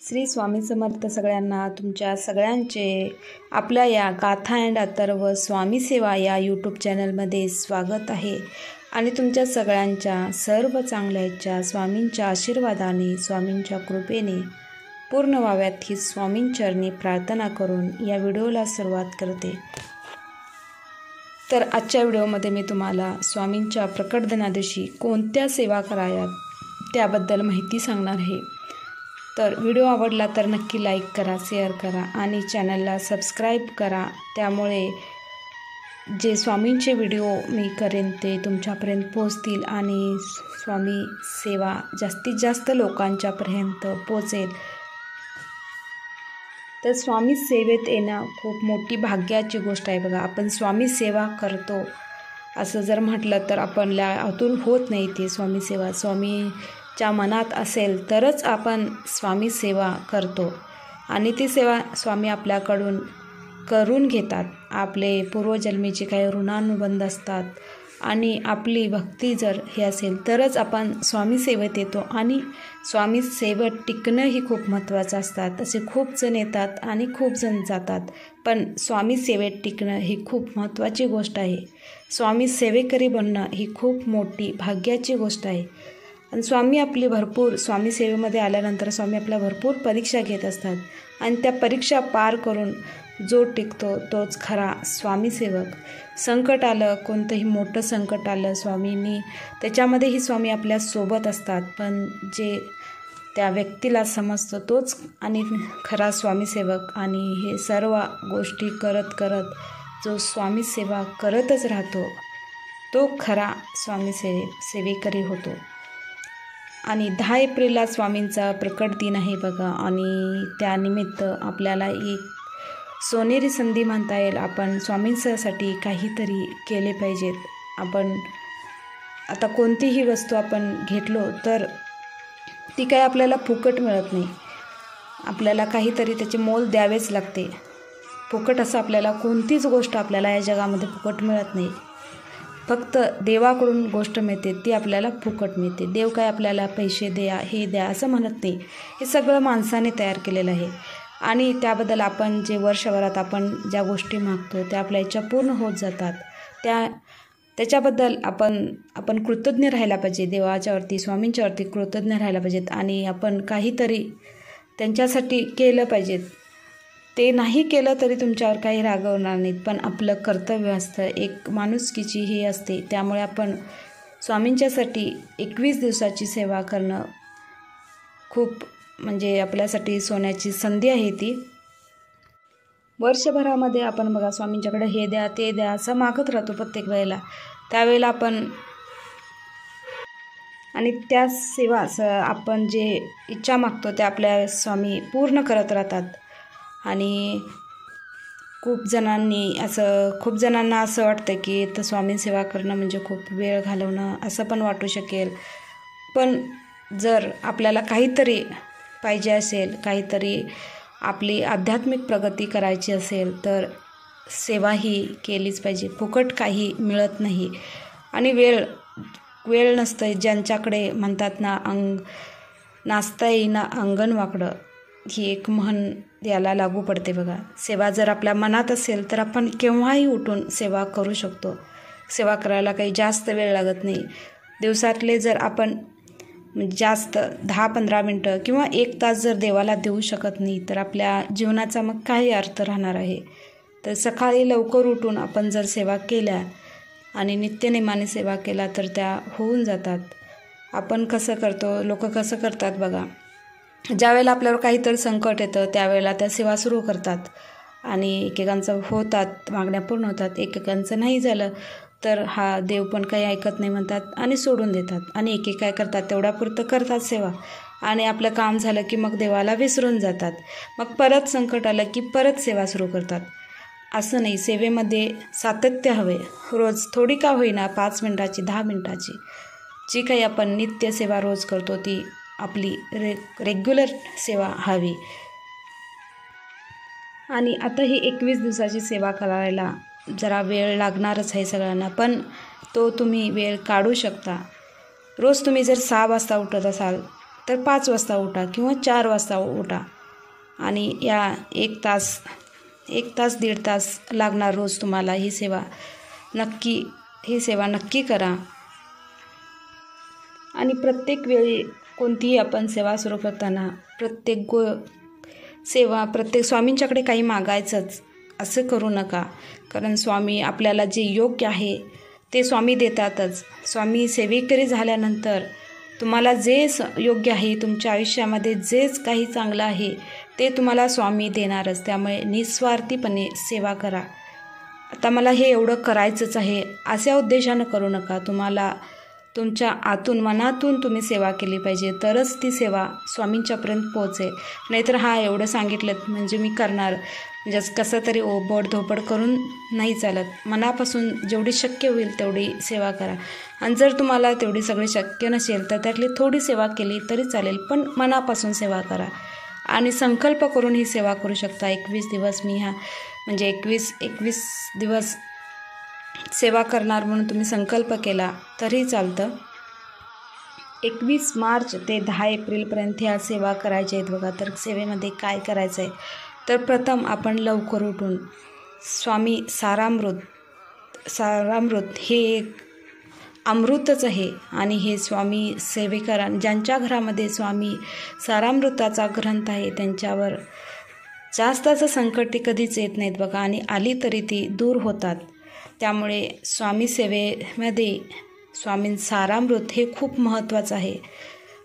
श्री स्वामी समर्थ सगळ्यांना तुमच्या सगळ्यांचे आपल्या या गाथा अँड अथर्व स्वामी सेवा या यूट्यूब चॅनलमध्ये स्वागत आहे आणि तुमच्या सगळ्यांच्या सर्व चांगल्या इच्छा स्वामींच्या आशीर्वादाने स्वामींच्या कृपेने पूर्ण व्हाव्यात ही स्वामींचरणी प्रार्थना करून या व्हिडिओला सुरुवात करते। तर आजच्या व्हिडिओमध्ये मी तुम्हाला स्वामींच्या प्रकट दिनादिवशी कोणत्या सेवा कराव्यात त्याबद्दल माहिती सांगणार आहे। तर व्हिडिओ आवडला तर नक्की लाईक करा, शेअर करा आणि चॅनलला सबस्क्राईब करा। त्यामुळे जे स्वामींचे व्हिडिओ मी करेन ते तुमच्यापर्यंत पोहोचतील आणि स्वामी सेवा जास्तीत जास्त लोकांच्यापर्यंत पोहोचेल। तर स्वामी सेवेत येणं खूप मोठी भाग्याची गोष्ट आहे। बघा, आपण स्वामी सेवा करतो असं जर म्हटलं तर आपल्या हातून होत नाही ती स्वामी सेवा। स्वामीच्या मनात असेल तरच आपण स्वामी सेवा करतो आणि ती सेवा स्वामी आपल्याकडून करून घेतात। आपले पूर्वजन्मीचे काही ऋणानुबंध असतात आणि आपली भक्ती जर हे असेल तरच आपण स्वामी सेवेत येतो आणि स्वामी सेवेत टिकणं ही खूप महत्त्वाचं असतात। असे खूप जण येतात आणि खूप जण जातात, पण स्वामी सेवेत टिकणं ही खूप महत्त्वाची गोष्ट आहे। स्वामी सेवेकरी बनणं ही खूप मोठी भाग्याची गोष्ट आहे आणि स्वामी आपली भरपूर स्वामी सेवेमध्ये आल्यानंतर स्वामी आपल्या भरपूर परीक्षा घेत असतात आणि त्या परीक्षा पार करून जो टिकतो तोच खरा स्वामी सेवक। संकट आलं, कोणतंही मोठं संकट आलं स्वामींनी त्याच्यामध्येही स्वामी आपल्या सोबत असतात, पण जे त्या व्यक्तीला समजतो तोच आणि खरा स्वामी सेवक। आणि हे सर्व गोष्टी करत करत जो स्वामी सेवा करतच राहतो तो खरा स्वामी सेवेकरी होतो। आणि 10 एप्रिलला स्वामींचा प्रकट दिन आहे बघा, आणि त्यानिमित्त आपल्याला एक सोनेरी संधी म्हणता येईल। आपण स्वामींसाठी काहीतरी केले पाहिजेत। आपण आता कोणतीही वस्तू आपण घेतलो तर ती काय आपल्याला फुकट मिळत नाही, आपल्याला काहीतरी त्याचे मोल द्यावेच लागते। फुकट असं आपल्याला कोणतीच गोष्ट आपल्याला या जगामध्ये फुकट मिळत नाही। फक्त देवाकडून गोष्ट मिळते ती आपल्याला फुकट मिळते। देव काय आपल्याला पैसे द्या हे द्या असं म्हणत नाही, हे सगळं माणसाने तयार केलेलं आहे आणि त्याबद्दल आपण जे वर्षभरात आपण ज्या गोष्टी मागतो त्या आपल्या इच्छा पूर्ण होत जातात। त्याच्याबद्दल आपण कृतज्ञ राहायला पाहिजे। देवाच्यावरती स्वामींच्यावरती कृतज्ञ राहायला पाहिजेत आणि आपण काहीतरी त्यांच्यासाठी केलं पाहिजेत। ते नाही केलं तरी तुमच्यावर काही रागवणार नाहीत, पण आपलं कर्तव्य असतं, एक माणुसकीची ही असते। त्यामुळे आपण स्वामींच्यासाठी 21 दिवसाची सेवा करणं खूप म्हणजे आपल्यासाठी सोन्याची संधी आहे ती। वर्षभरामध्ये आपण बघा स्वामींच्याकडे हे द्या ते द्या असं मागत राहतो प्रत्येक वेळेला, त्यावेळेला आपण आणि त्या सेवा आपण जे इच्छा मागतो त्या आपल्या स्वामी पूर्ण करत राहतात। आणि खूप जणांना असं वाटतं की तर स्वामी सेवा करणं म्हणजे खूप वेळ घालवणं असं पण वाटू शकेल, पण जर आपल्याला काहीतरी पाहिजे असेल, काहीतरी आपली आध्यात्मिक प्रगती करायची असेल तर सेवा ही केलीच पाहिजे। फुकट काही मिळत नाही आणि वेळ नसतं। ज्यांच्याकडे म्हणतात ना, नाचता येईना अंगण वाकडं, ही एक म्हण याला लागू पडते बघा। सेवा जर आपल्या मनात असेल तर आपण केव्हाही उठून सेवा करू शकतो। सेवा करायला काही जास्त वेळ लागत नाही। दिवसातले जर आपण जास्त 10-15 मिनटं किंवा 1 तास जर देवाला देऊ शकत नाही तर आपल्या जीवनाचा मग काही अर्थ राहणार आहे। तर सकाळी लवकर उठून आपण जर सेवा केल्या आणि नित्यनेमाने सेवा केला तर त्या होऊन जातात। आपण कसं करतो, लोक कसं करतात बघा, ज्यावेळेला आपल्यावर काहीतरी संकट येतं त्यावेळेला त्या सेवा सुरू करतात आणि एकेकांचं होतात, मागण्या पूर्ण होतात, एकेकांचं नाही झालं तर हा देव पण काही ऐकत नाही म्हणतात आणि सोडून देतात। आणि एके काय करतात, तेवढ्यापुरतं करतात सेवा आणि आपलं काम झालं की मग देवाला विसरून जातात। मग परत संकट आलं की परत सेवा सुरू करतात। असं नाही, सेवेमध्ये सातत्य हवे। रोज थोडी का होईना 5 मिनटाची 10 मिनटाची जी काही आपण नित्य सेवा रोज करतो ती आपली रेग्युलर सेवा हवी। आणि आता ही 21 दिवसाची सेवा करायला जरा वेळ लागणारच आहे सगळ्यांना, पण तो तुम्ही वेळ काढू शकता। रोज तुम्ही जर 6 वाजता उठत असाल तर 5 वाजता उठा किंवा 4 वाजता उठा आणि या 1 तास 1-1.5 तास लागणार रोज तुम्हाला ही सेवा नक्की करा. आणि प्रत्येक वेळी कोणतीही आपण सेवा सुरू करताना प्रत्येक स्वामींच्याकडे काही मागायचंच असं करू नका. कारण स्वामी आपल्याला जे योग्य आहे ते स्वामी देतातच. स्वामी सेवेकरी झाल्यानंतर तुम्हाला जे योग्य आहे, तुमच्या आयुष्यामध्ये जेच काही चांगलं आहे ते तुम्हाला स्वामी देणारच. त्यामुळे निस्वार्थीपणे सेवा करा. आता मला हे एवढं करायचंच आहे अशा उद्देशानं करू नका. तुम्हाला तुमच्या आतून मनातून तुम्ही सेवा केली पाहिजे, तरच ती सेवा स्वामींच्यापर्यंत पोहोचेल. नाहीतर एवढं सांगितलं म्हणजे मी करणार, म्हणजे कसं तरी ओबड धोबड करून नाही चालत. मनापासून जेवढी शक्य होईल तेवढी सेवा करा. आणि जर तुम्हाला तेवढी सगळी शक्य नसेल तर त्यातली थोडी सेवा केली तरी चालेल, पण मनापासून सेवा करा. आणि संकल्प करून ही सेवा करू शकता. 21 दिवस मी म्हणजे 21 दिवस सेवा करणार म्हणून तुम्ही संकल्प केला तरी चालतं. 21 मार्च ते 10 एप्रिलपर्यंत ह्या सेवा करायच्या आहेत बघा. तर सेवेमध्ये काय करायचं आहे, तर प्रथम आपण लवकर उठून स्वामी सारामृत हे एक अमृतच आहे आणि हे स्वामी सेवेकरा ज्यांच्या घरामध्ये स्वामी सारामृताचा ग्रंथ आहे त्यांच्यावर जास्त असं संकट कधीच येत नाहीत बघा. आणि आली तरी ती दूर होतात. त्यामुळे स्वामी सेवेमध्ये स्वामी सारामृत हे खूप महत्त्वाचं आहे.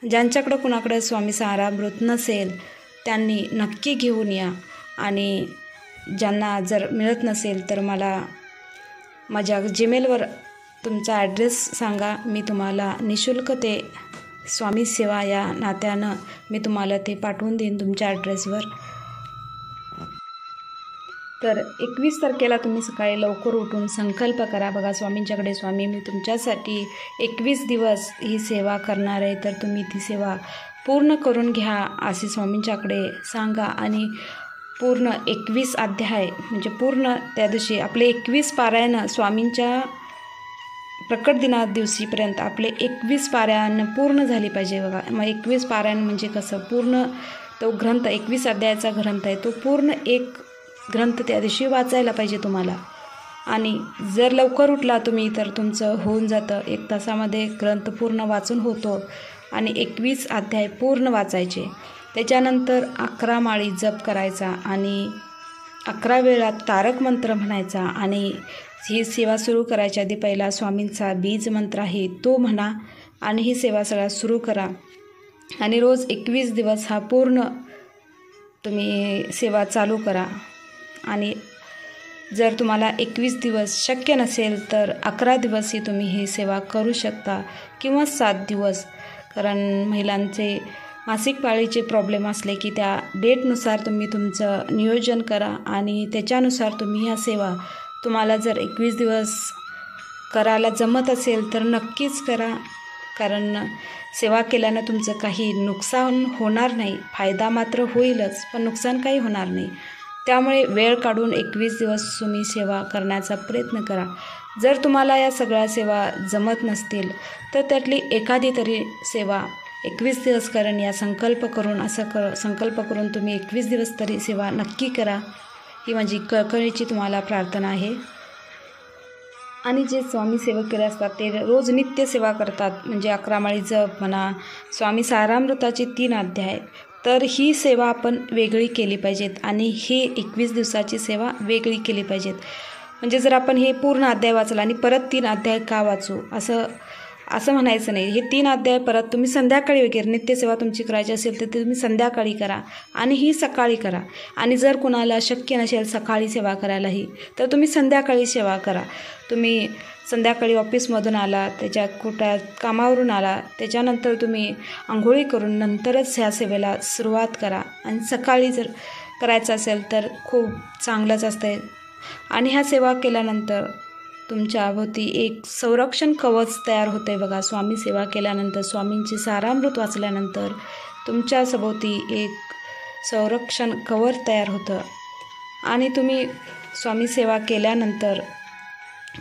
ज्यांच्याकडं कुणाकडं स्वामी सारामृत नसेल त्यांनी नक्की घेऊन या. आणि ज्यांना जर मिळत नसेल तर मला माझ्या जीमेलवर तुमचा ॲड्रेस सांगा. मी तुम्हाला निःशुल्क ते स्वामी सेवा या नात्यानं मी तुम्हाला ते पाठवून देईन तुमच्या ॲड्रेसवर. तर 21 तारखेला तुम्ही सकाळी लवकर उठून संकल्प करा बघा स्वामींच्याकडे, स्वामी मी तुमच्यासाठी 21 दिवस ही सेवा करणार आहे, तर तुम्ही ती सेवा पूर्ण करून घ्या असे स्वामींच्याकडे सांगा. आणि पूर्ण 21 अध्याय म्हणजे पूर्ण त्या दिवशी आपले 21 पारायण स्वामींच्या प्रकट दिना दिवशीपर्यंत आपले 21 पारायण पूर्ण झाली पाहिजे बघा. मग 21 पारायण म्हणजे कसं, पूर्ण तो ग्रंथ 21 अध्यायाचा ग्रंथ आहे तो पूर्ण एक ग्रंथ त्या दिवशी वाचायला पाहिजे तुम्हाला. आणि जर लवकर उठला तुम्ही तर तुमचं होऊन जातं. 1 तासामध्ये ग्रंथ पूर्ण वाचून होतो. आणि 21 अध्याय पूर्ण वाचायचे. त्याच्यानंतर 11 माळी जप करायचा आणि 11 वेळा तारक मंत्र म्हणायचा. आणि ही सेवा सुरू करायच्या आधी पहिला स्वामींचा बीज मंत्र आहे तो म्हणा आणि ही सेवा सगळ्या सुरू करा. आणि रोज 21 दिवस हा पूर्ण तुम्ही सेवा चालू करा. आणि जर तुम्हाला 21 दिवस शक्य नसेल तर 11 दिवसही तुम्ही ही सेवा करू शकता किंवा 7 दिवस. कारण महिलांचे मासिक पाळीचे प्रॉब्लेम असले की त्या डेटनुसार तुम्ही तुमचं नियोजन करा आणि त्याच्यानुसार तुम्ही ह्या सेवा तुम्हाला जर 21 दिवस करायला जमत असेल तर नक्कीच करा. कारण सेवा केल्यानं तुमचं काही नुकसान होणार नाही, फायदा मात्र होईलच पण नुकसान काही होणार नाही. त्यामुळे वेळ काढून 21 दिवस तुम्ही सेवा करण्याचा प्रयत्न करा. जर तुम्हाला या सगळ्या सेवा जमत नसतील तर त्यातली एखादी तरी सेवा 21 दिवस करून या संकल्प करून तुम्ही 21 दिवस तरी सेवा नक्की करा. ही माझी कळकळीची तुम्हाला प्रार्थना आहे. आणि जे स्वामी सेवकरी असतात ते रोज नित्य सेवा करतात, म्हणजे 11 माळी जप म्हणा, स्वामी सारामृताचे 3 अध्याय, तर ही सेवा आपण वेगळी केली पाहिजेत. आणि ही 21 दिवसाची सेवा वेगळी केली पाहिजेत. म्हणजे जर आपण हे पूर्ण अध्याय वाचला आणि परत 3 अध्याय का वाचू असं म्हणायचं नाही. हे 3 अध्याय परत तुम्ही संध्याकाळी वगैरे नित्यसेवा तुमची करायची असेल तर तुम्ही संध्याकाळी करा आणि ही सकाळी करा. आणि जर कुणाला शक्य नसेल सकाळी सेवा करायलाही तर तुम्ही संध्याकाळी सेवा करा. तुम्ही संध्याकाळी ऑफिसमधून आला, त्याच्या कुठल्या कामावरून आला, त्याच्यानंतर तुम्ही आंघोळी करून नंतरच ह्या सेवेला सुरुवात करा. आणि सकाळी जर करायचं असेल तर खूप चांगलंच असतं. आणि ह्या सेवा केल्यानंतर तुमच्या भोवती एक संरक्षण कवच तयार होतं आहे बघा. स्वामी सेवा केल्यानंतर, स्वामींची सारामृत वाचल्यानंतर तुमच्या सभोवती एक संरक्षण कवच तयार होतं. आणि तुम्ही स्वामी सेवा केल्यानंतर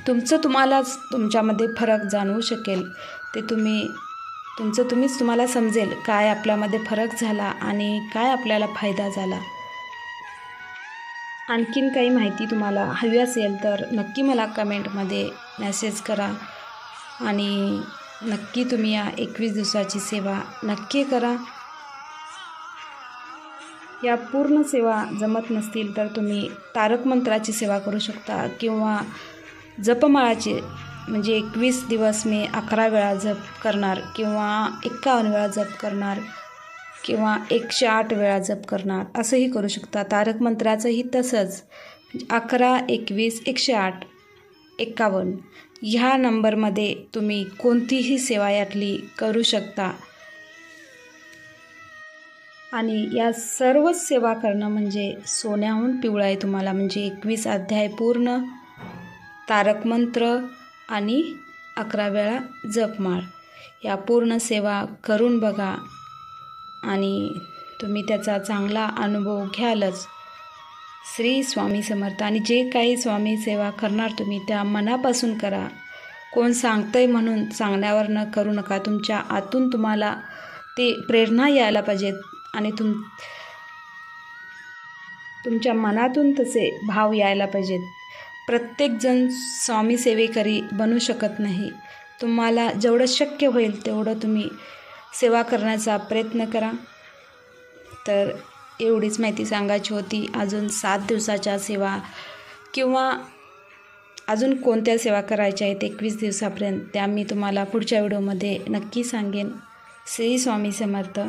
तुम्हालाच तुमच्यामध्ये फरक जाणवू शकेल. ते तुम्ही तुम्हाला समजेल काय आपल्यामध्ये फरक झाला आणि काय आपल्याला फायदा झाला. आणखीन काही माहिती तुम्हाला हवी असेल तर नक्की मला कमेंटमध्ये मेसेज करा आणि नक्की तुम्ही या 21 दिवसाची सेवा नक्की करा. या पूर्ण सेवा जमत नसतील तर तुम्ही तारक मंत्राची सेवा करू शकता किंवा जपमाळाची, म्हणजे 21 दिवस मी 11 वेळा जप करणार किंवा 51 वेळा जप करणार किंवा 108 वेळा जप करणार असंही करू शकता. तारक मंत्राचंही तसंच 11, 21, 108, 51 ह्या नंबरमध्ये तुम्ही कोणतीही सेवा यातली करू शकता. आणि या सर्व सेवा करणं म्हणजे सोन्याहून पिवळं आहे तुम्हाला. म्हणजे 21 अध्याय पूर्ण, तारक मंत्र आणि 11 वेळा जपमाळ या पूर्ण सेवा करून बघा आणि तुम्ही त्याचा चांगला अनुभव घ्यालच. श्री स्वामी समर्थ. आणि जे काही स्वामी सेवा करणार तुम्ही त्या मनापासून करा. कोण सांगतंय म्हणून सांगण्यावर न करू नका. तुमच्या आतून तुम्हाला ते प्रेरणा यायला पाहिजेत आणि तुमच्या मनातून तसे भाव यायला पाहिजेत. प्रत्येकजण स्वामी सेवेकरी बनू शकत नाही. तुम्हाला जेवढं शक्य होईल तेवढं तुम्ही सेवा करण्याचा प्रयत्न करा. तर एवढीच माहिती सांगायची होती. अजून 7 दिवसाच्या सेवा किंवा अजून कोणत्या सेवा करायच्या आहेत 21 दिवसापर्यंत त्या मी तुम्हाला पुढच्या व्हिडिओमध्ये नक्की सांगेन. श्री स्वामी समर्थ.